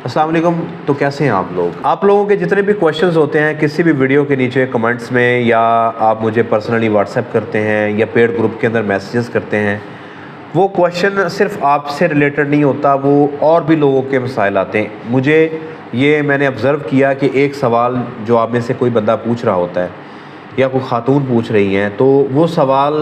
अस्सलाम वालेकुम। तो कैसे हैं आप लोग? आप लोगों के जितने भी क्वेश्चंस होते हैं किसी भी वीडियो के नीचे कमेंट्स में, या आप मुझे पर्सनली व्हाट्सएप करते हैं या पेड ग्रुप के अंदर मैसेजेस करते हैं, वो क्वेश्चन सिर्फ आपसे रिलेटेड नहीं होता, वो और भी लोगों के मसाइल आते हैं। मुझे ये मैंने ऑब्ज़र्व किया कि एक सवाल जो आप में से कोई बंदा पूछ रहा होता है या कोई ख़ातून पूछ रही हैं, तो वो सवाल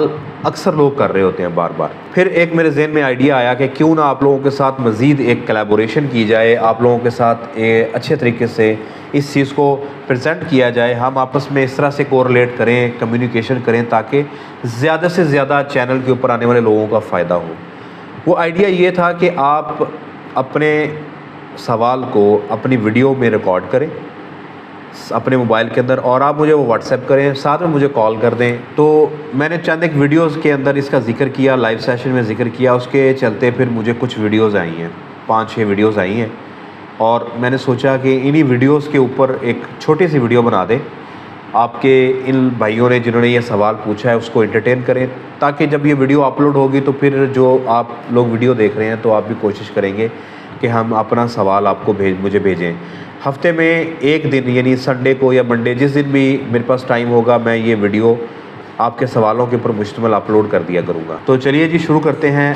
अक्सर लोग कर रहे होते हैं बार बार। फिर एक मेरे जहन में आइडिया आया कि क्यों ना आप लोगों के साथ मज़ीद एक कोलैबोरेशन की जाए, आप लोगों के साथ अच्छे तरीके से इस चीज़ को प्रेजेंट किया जाए, हम आपस में इस तरह से कोरिलेट करें, कम्युनिकेशन करें, ताकि ज़्यादा से ज़्यादा चैनल के ऊपर आने वाले लोगों का फ़ायदा हो। वो आइडिया ये था कि आप अपने सवाल को अपनी वीडियो में रिकॉर्ड करें अपने मोबाइल के अंदर, और आप मुझे वो व्हाट्सएप करें, साथ में मुझे कॉल कर दें। तो मैंने चंद एक वीडियोज़ के अंदर इसका जिक्र किया, लाइव सेशन में जिक्र किया, उसके चलते फिर मुझे कुछ वीडियोज़ आई हैं, 5-6 वीडियोज़ आई हैं, और मैंने सोचा कि इन्हीं वीडियोज़ के ऊपर एक छोटी सी वीडियो बना दें। आपके इन भाइयों ने जिन्होंने ये सवाल पूछा है उसको एंटरटेन करें, ताकि जब ये वीडियो अपलोड होगी तो फिर जो आप लोग वीडियो देख रहे हैं तो आप भी कोशिश करेंगे कि हम अपना सवाल आपको मुझे भेजें। हफ्ते में एक दिन यानी संडे को या मंडे, जिस दिन भी मेरे पास टाइम होगा, मैं ये वीडियो आपके सवालों के ऊपर मुश्तमिल अपलोड कर दिया करूँगा। तो चलिए जी शुरू करते हैं।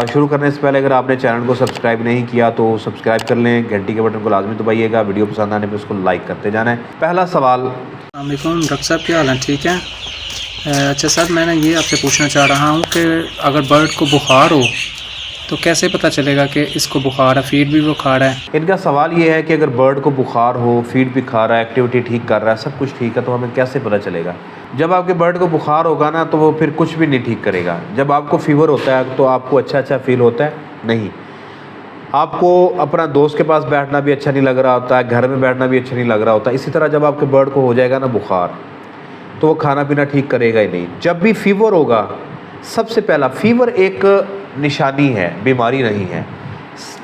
शुरू करने से पहले अगर आपने चैनल को सब्सक्राइब नहीं किया तो सब्सक्राइब कर लें, घंटी के बटन को लाजमी दबाइएगा, वीडियो पसंद आने पर उसको लाइक करते जाना है। पहला सवाल। वालेकुम डॉक्टर साहब, क्या हाल है? ठीक है। अच्छा सर, मैं ये आपसे पूछना चाह रहा हूँ कि अगर बर्ड को बुखार हो तो कैसे पता चलेगा कि इसको बुखार है, फीड भी वो खा रहा है? इनका सवाल ये है कि अगर बर्ड को बुखार हो, फीड भी खा रहा है, एक्टिविटी ठीक कर रहा है, सब कुछ ठीक है, तो हमें कैसे पता चलेगा? जब आपके बर्ड को बुखार होगा ना तो वो फिर कुछ भी नहीं ठीक करेगा। जब आपको फीवर होता है तो आपको अच्छा फील होता है? नहीं। आपको अपना दोस्त के पास बैठना भी अच्छा नहीं लग रहा होता है, घर में बैठना भी अच्छा नहीं लग रहा होता। इसी तरह जब आपके बर्ड को हो जाएगा ना बुखार, तो वो खाना पीना ठीक करेगा ही नहीं। जब भी फीवर होगा, सबसे पहला, फीवर एक निशानी है, बीमारी नहीं है।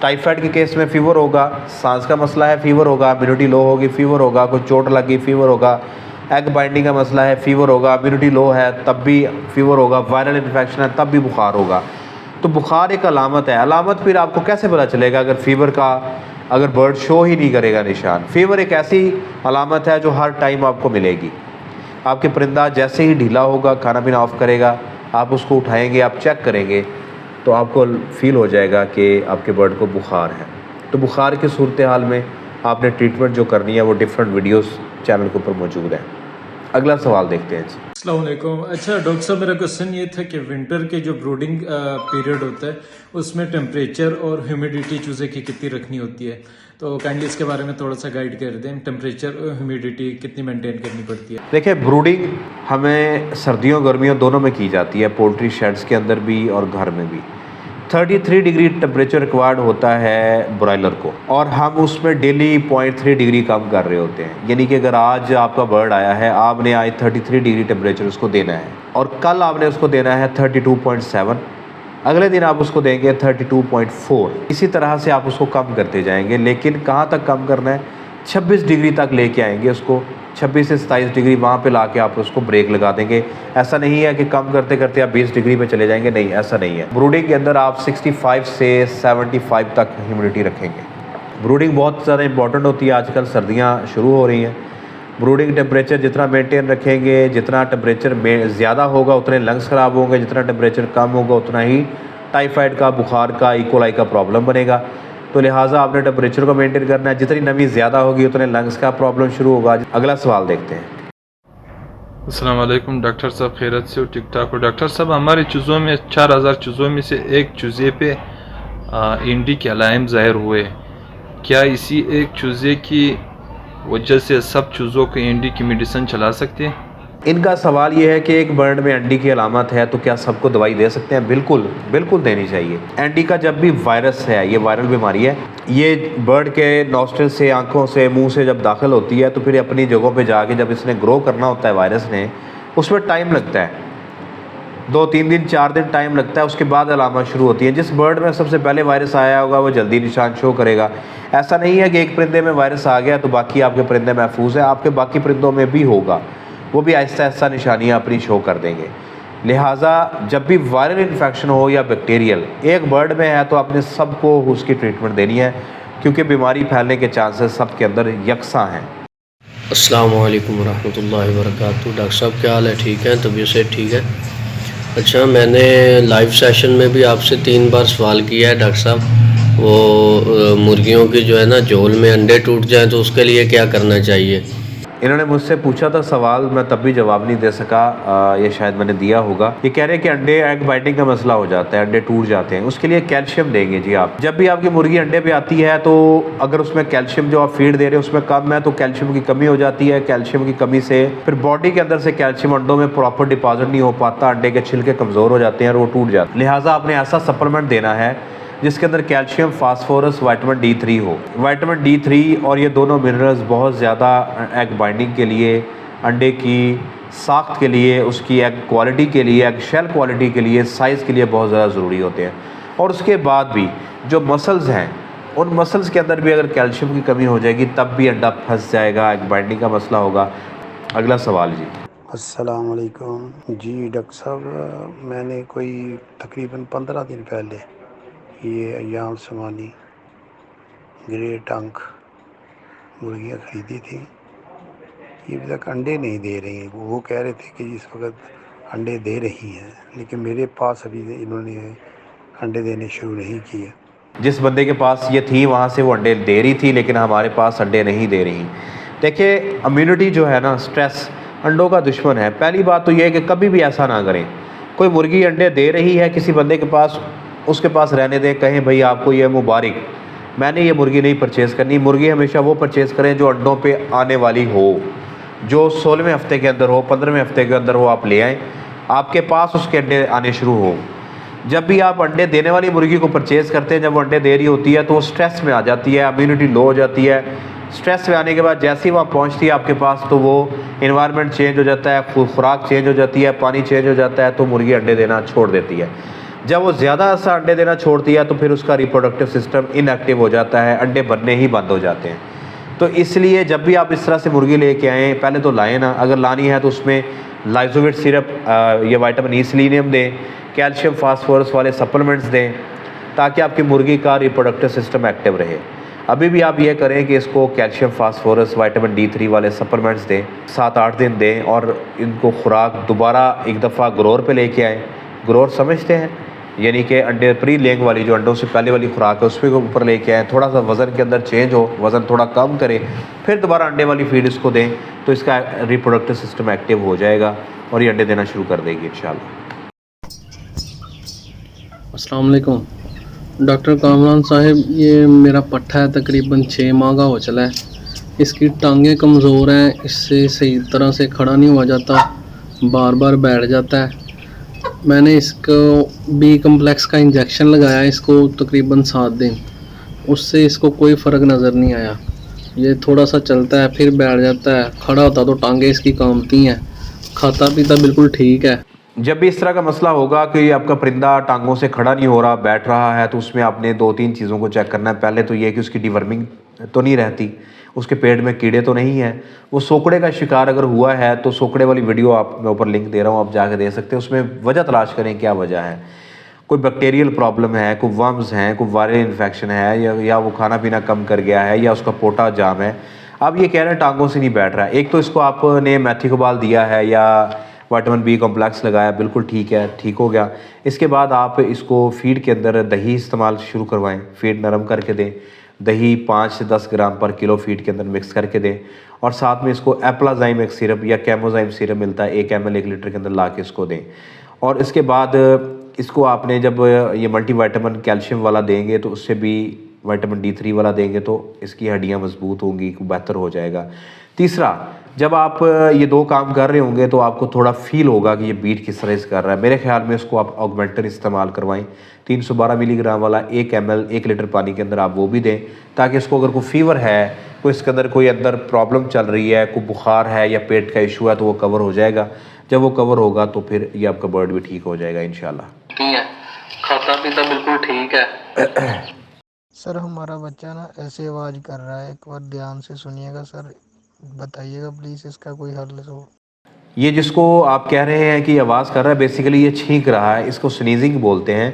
टाइफाइड के केस में फीवर होगा, सांस का मसला है, फीवर होगा, इम्यूनिटी लो होगी, फीवर होगा, कोई चोट लगी, फीवर होगा, एग बाइंडिंग का मसला है, फीवर होगा, इम्यूनिटी लो है तब भी फीवर होगा, वायरल इन्फेक्शन है तब भी बुखार होगा। तो बुखार एक अलामत है। अलामत फिर आपको कैसे पता चलेगा अगर फीवर का, अगर बर्ड शो ही नहीं करेगा निशान? फीवर एक ऐसी अलामत है जो हर टाइम आपको मिलेगी। आपके परिंदा जैसे ही ढीला होगा, खाना पीना ऑफ करेगा, आप उसको उठाएंगे, आप चेक करेंगे तो आपको फील हो जाएगा कि आपके बर्ड को बुखार है। तो बुखार की सूरत हाल में आपने ट्रीटमेंट जो करनी है वो डिफरेंट वीडियोस चैनल के ऊपर मौजूद है। अगला सवाल देखते हैं जी। अस्सलाम वालेकुम। अच्छा डॉक्टर साहब, मेरा क्वेश्चन ये था कि विंटर के जो ब्रूडिंग पीरियड होता है उसमें टेम्परेचर और ह्यूमिडिटी चूज़े की कितनी रखनी होती है, तो काइंडली इसके बारे में थोड़ा सा गाइड कर दें। टेम्परेचर और ह्यूमिडिटी कितनी मेंटेन करनी पड़ती है? देखिए, ब्रूडिंग हमें सर्दियों गर्मियों दोनों में की जाती है, पोल्ट्री शेड्स के अंदर भी और घर में भी। 33 डिग्री टेम्परेचर रिक्वायर्ड होता है ब्रॉयलर को, और हम उसमें डेली 0.3 डिग्री कम कर रहे होते हैं। यानी कि अगर आज आपका बर्ड आया है, आपने आज 33 डिग्री टेम्परेचर उसको देना है, और कल आपने उसको देना है 32.7, अगले दिन आप उसको देंगे 32.4। इसी तरह से आप उसको कम करते जाएंगे। लेकिन कहाँ तक कम करना है? 26 डिग्री तक लेके आएंगे उसको। 26 से 27 डिग्री वहाँ पे लाके आप उसको ब्रेक लगा देंगे। ऐसा नहीं है कि कम करते करते आप 20 डिग्री पे चले जाएंगे, नहीं, ऐसा नहीं है। ब्रूडिंग के अंदर आप 65 से 75 तक ह्यूमिडिटी रखेंगे। ब्रूडिंग बहुत ज़्यादा इंपॉर्टेंट होती है। आजकल सर्दियाँ शुरू हो रही हैं। ब्रूडिंग टेम्परेचर जितना मेंटेन रखेंगे, जितना टेम्परेचर में ज़्यादा होगा उतने लंग्स ख़राब होंगे, जितना टेम्परेचर कम होगा उतना ही टाइफाइड का, बुखार का, इकोलाई का प्रॉब्लम बनेगा। तो लिहाजा आपने टेम्परेचर को मेंटेन करना है। जितनी नमी ज़्यादा होगी उतने लंग्स का प्रॉब्लम शुरू होगा। अगला सवाल देखते हैं। अस्सलाम वालेकुम डॉक्टर साहब, खैरत से हो? ठीक ठाक हो? डॉक्टर साहब, हमारे चूज़ों में 4000 चूज़ों में से एक चूज़े पे इंडी के अलाइम ज़ाहिर हुए। क्या इसी एक चूज़े की वजह से सब चूज़ों के इंडी की मेडिसिन चला सकते हैं? इनका सवाल ये है कि एक बर्ड में एंडी की अलामत है तो क्या सबको दवाई दे सकते हैं? बिल्कुल बिल्कुल देनी चाहिए। एंडी का जब भी वायरस है, ये वायरल बीमारी है, ये बर्ड के नॉस्ट्रिल से, आंखों से, मुंह से जब दाखिल होती है तो फिर अपनी जगहों पे जाके जब इसने ग्रो करना होता है वायरस ने, उसमें टाइम लगता है, 2-3 दिन 4 दिन टाइम लगता है। उसके बाद अलामत शुरू होती है। जिस बर्ड में सबसे पहले वायरस आया होगा वो जल्दी निशान शो करेगा। ऐसा नहीं है कि एक परिंदे में वायरस आ गया तो बाकी आपके परिंदे महफूज है, आपके बाकी परिंदों में भी होगा, वो भी आहिस्ता आहिस्ता निशानियाँ अपनी शो कर देंगे। लिहाजा जब भी वायरल इन्फेक्शन हो या बैक्टीरियल एक बर्ड में है तो आपने सबको उसकी ट्रीटमेंट देनी है। क्योंकि बीमारी फैलने के चांसेस सबके अंदर यकसा हैं। अस्सलाम वालेकुम रहमतुल्लाहि व बरकातुहू। डॉक्टर साहब क्या हाल है? ठीक है, तबीयत से ठीक है? अच्छा, मैंने लाइव सेशन में भी आपसे 3 बार सवाल किया है डॉक्टर साहब, वो मुर्गियों की जो है ना झोल में अंडे टूट जाएं तो उसके लिए क्या करना चाहिए? इन्होंने मुझसे पूछा था सवाल, मैं तब भी जवाब नहीं दे सका, ये शायद मैंने दिया होगा। ये कह रहे हैं कि अंडे एग बाइटिंग का मसला हो जाता है, अंडे टूट जाते हैं, उसके लिए कैल्शियम देंगे जी आप। जब भी आपकी मुर्गी अंडे पे आती है तो अगर उसमें कैल्शियम जो आप फीड दे रहे हो उसमें कम है तो कैल्शियम की कमी हो जाती है। कैल्शियम की कमी से फिर बॉडी के अंदर से कैल्शियम अंडों में प्रॉपर डिपॉजिट नहीं हो पाता, अंडे के छिलके कमज़ोर हो जाते हैं और वो टूट जाते हैं। लिहाजा आपने ऐसा सप्लीमेंट देना है जिसके अंदर कैल्शियम, फास्फोरस, विटामिन D3 हो। विटामिन D3 और ये दोनों मिनरल्स बहुत ज़्यादा एग बाइंडिंग के लिए, अंडे की साख्त के लिए, उसकी एग क्वालिटी के लिए, एग शेल क्वालिटी के लिए, साइज़ के लिए बहुत ज़्यादा ज़रूरी होते हैं। और उसके बाद भी जो मसल्स हैं, उन मसल्स के अंदर भी अगर कैल्शियम की कमी हो जाएगी तब भी अंडा फंस जाएगा, एग बाइंडिंग का मसला होगा। अगला सवाल जी। अस्सलाम वालेकुम जी डॉक्टर साहब, मैंने कोई तकरीबन 15 दिन पहले ये अयाम समानी ग्रे टंक मुर्गियाँ ख़रीदी थी। ये अभी तक अंडे नहीं दे रही हैं। वो कह रहे थे कि इस वक्त अंडे दे रही हैं, लेकिन मेरे पास अभी इन्होंने अंडे देने शुरू नहीं किए। जिस बंदे के पास ये थी वहाँ से वो अंडे दे रही थी, लेकिन हमारे पास अंडे नहीं दे रही। देखिए, इम्यूनिटी जो है ना, स्ट्रेस अंडों का दुश्मन है। पहली बात तो ये है कि कभी भी ऐसा ना करें। कोई मुर्गी अंडे दे रही है किसी बंदे के पास, उसके पास रहने दें, कहें भाई आपको ये मुबारक, मैंने ये मुर्गी नहीं परचेज़ करनी। मुर्गी हमेशा वो परचेज़ करें जो अंडों पे आने वाली हो, जो 16वें हफ्ते के अंदर हो, 15वें हफ्ते के अंदर हो, आप ले आएँ, आपके पास उसके अंडे आने शुरू हो। जब भी आप अंडे देने वाली मुर्गी को परचेज़ करते हैं, जब वो अंडे दे रही होती है तो वो स्ट्रेस में आ जाती है, इम्यूनिटी लो हो जाती है। स्ट्रेस में आने के बाद जैसे ही वहाँ पहुँचती है आपके पास तो वो इन्वायरमेंट चेंज हो जाता है, खुराक चेंज हो जाती है, पानी चेंज हो जाता है, तो मुर्गी अंडे देना छोड़ देती है। जब वो ज़्यादा ऐसा अंडे देना छोड़ती है तो फिर उसका रिप्रोडक्टिव सिस्टम इनएक्टिव हो जाता है, अंडे बनने ही बंद हो जाते हैं। तो इसलिए जब भी आप इस तरह से मुर्गी लेके आएँ, पहले तो लाएँ ना, अगर लानी है तो उसमें लाइजोविट सिरप या विटामिन ई सेलेनियम दें, कैल्शियम फास्फोरस वाले सप्लीमेंट्स दें, ताकि आपकी मुर्गी का रिप्रोडक्टिव सिस्टम एक्टिव रहे। अभी भी आप ये करें कि इसको कैल्शियम फास्फोरस विटामिन D3 वाले सप्लीमेंट्स दें, 7-8 दिन दें और इनको खुराक दोबारा एक दफ़ा ग्रोअर पे लेके आएँ। ग्रोअर समझते हैं, यानी कि अंडे प्री लेंग वाली जो अंडों से पहले वाली खुराक है उसके ऊपर लेके आएँ, थोड़ा सा वज़न के अंदर चेंज हो, वज़न थोड़ा कम करें, फिर दोबारा अंडे वाली फीड इसको दें, तो इसका रिप्रोडक्टिव सिस्टम एक्टिव हो जाएगा और ये अंडे देना शुरू कर देगी इंशाल्लाह। अस्सलाम वालेकुम डॉक्टर कामरान साहिब, ये मेरा पट्ठा है तकरीबन 6 माह का हो चला है। इसकी टांगें कमज़ोर हैं, इससे सही तरह से खड़ा नहीं हुआ जाता, बार बार बैठ जाता है। मैंने इसको बी कम्प्लेक्स का इंजेक्शन लगाया इसको तकरीबन 7 दिन, उससे इसको कोई फ़र्क नज़र नहीं आया। ये थोड़ा सा चलता है फिर बैठ जाता है, खड़ा होता तो टांगें इसकी कांपती हैं, खाता पीता बिल्कुल ठीक है। जब भी इस तरह का मसला होगा कि आपका परिंदा टांगों से खड़ा नहीं हो रहा, बैठ रहा है, तो उसमें आपने 2-3 चीज़ों को चेक करना है। पहले तो ये कि उसकी डिवर्मिंग तो नहीं रहती, उसके पेट में कीड़े तो नहीं हैं, वो सोकड़े का शिकार अगर हुआ है तो सोकड़े वाली वीडियो आप मैं ऊपर लिंक दे रहा हूँ, आप जाके दे सकते हैं। उसमें वजह तलाश करें क्या वजह है, कोई बैक्टीरियल प्रॉब्लम है, कोई वर्म्स हैं, कोई वायरल इन्फेक्शन है, या वो खाना पीना कम कर गया है, या उसका पोटा जाम है। अब ये कह रहे हैं टांगों से नहीं बैठ रहा है। एक तो इसको आपने मेथिकोबाल दिया है या विटामिन बी कॉम्प्लेक्स लगाया, बिल्कुल ठीक है, ठीक हो गया। इसके बाद आप इसको फीड के अंदर दही इस्तेमाल शुरू करवाएं, फीड नरम करके दें, दही 5 से 10 ग्राम पर किलो फीड के अंदर मिक्स करके दें, और साथ में इसको एप्लाजाइम एक सिरप या कैमोजाइम सिरप मिलता है 1 ml 1 लीटर के अंदर ला के इसको दें। और इसके बाद इसको आपने जब ये मल्टीविटामिन कैल्शियम वाला देंगे तो उससे भी विटामिन D3 वाला देंगे तो इसकी हड्डियाँ मजबूत होंगी, बेहतर हो जाएगा। तीसरा, जब आप ये 2 काम कर रहे होंगे तो आपको थोड़ा फील होगा कि ये बीट किस तरह से कर रहा है। मेरे ख्याल में इसको आप ऑगमेंटन इस्तेमाल करवाएं, 312 मिलीग्राम वाला 1 ml 1 लीटर पानी के अंदर आप वो भी दें, ताकि इसको अगर कोई फीवर है, कोई इसके अंदर कोई अंदर प्रॉब्लम चल रही है, कोई बुखार है या पेट का इशू है, तो वो कवर हो जाएगा। जब वो कवर होगा तो फिर ये आपका बर्ड भी ठीक हो जाएगा इंशाल्लाह। ठीक है, खाता पीता बिल्कुल ठीक है। सर हमारा बच्चा ना ऐसे आवाज़ कर रहा है, एक बार ध्यान से सुनिएगा सर, बताइएगा प्लीज़ इसका कोई हल हो। ये जिसको आप कह रहे हैं कि आवाज़ कर रहा है, बेसिकली ये छींक रहा है, इसको स्नीजिंग बोलते हैं।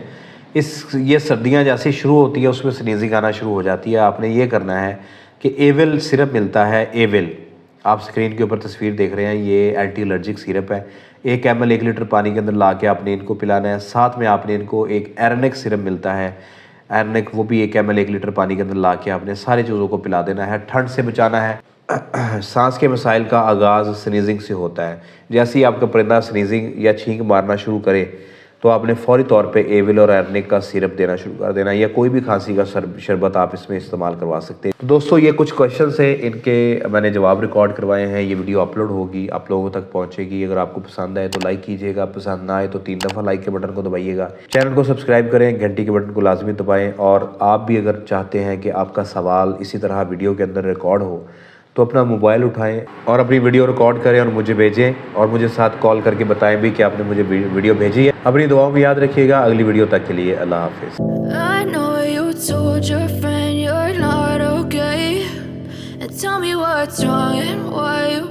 ये सर्दियाँ जैसे शुरू होती है उसमें स्नीजिंग आना शुरू हो जाती है। आपने ये करना है कि एविल सिरप मिलता है, एविल, आप स्क्रीन के ऊपर तस्वीर देख रहे हैं, ये एंटी एलर्जिक सिरप है। 1 ml 1 लीटर पानी के अंदर ला के आपने इनको पिलाना है। साथ में आपने इनको एक एरनिक सिरप मिलता है, एरनिक, वो भी 1 ml 1 लीटर पानी के अंदर ला के आपने सारी चीज़ों को पिला देना है। ठंड से बचाना है। सांस के मसाइल का आगाज़ स्नीजिंग से होता है। जैसे ही आपका परिंदा स्नीजिंग या छींक मारना शुरू करे तो आपने फौरी तौर पे एविल और एरनिक का सिरप देना शुरू कर देना, या कोई भी खांसी का शरबत आप इसमें इस्तेमाल करवा सकते हैं। तो दोस्तों ये कुछ क्वेश्चंस हैं, इनके मैंने जवाब रिकॉर्ड करवाए हैं। ये वीडियो अपलोड होगी, आप लोगों तक पहुंचेगी। अगर आपको पसंद आए तो लाइक कीजिएगा, पसंद ना आए तो 3 दफ़ा लाइक के बटन को दबाइएगा। चैनल को सब्सक्राइब करें, घंटी के बटन को लाजमी दबाएँ। और आप भी अगर चाहते हैं कि आपका सवाल इसी तरह वीडियो के अंदर रिकॉर्ड हो तो अपना मोबाइल उठाएं और अपनी वीडियो रिकॉर्ड करें और मुझे भेजें, और मुझे साथ कॉल करके बताएं भी कि आपने मुझे वीडियो भेजी है। अपनी दुआओं में याद रखिएगा। अगली वीडियो तक के लिए अल्लाह हाफिज़। I know you told your friend you're not okay, and tell me what's wrong and why you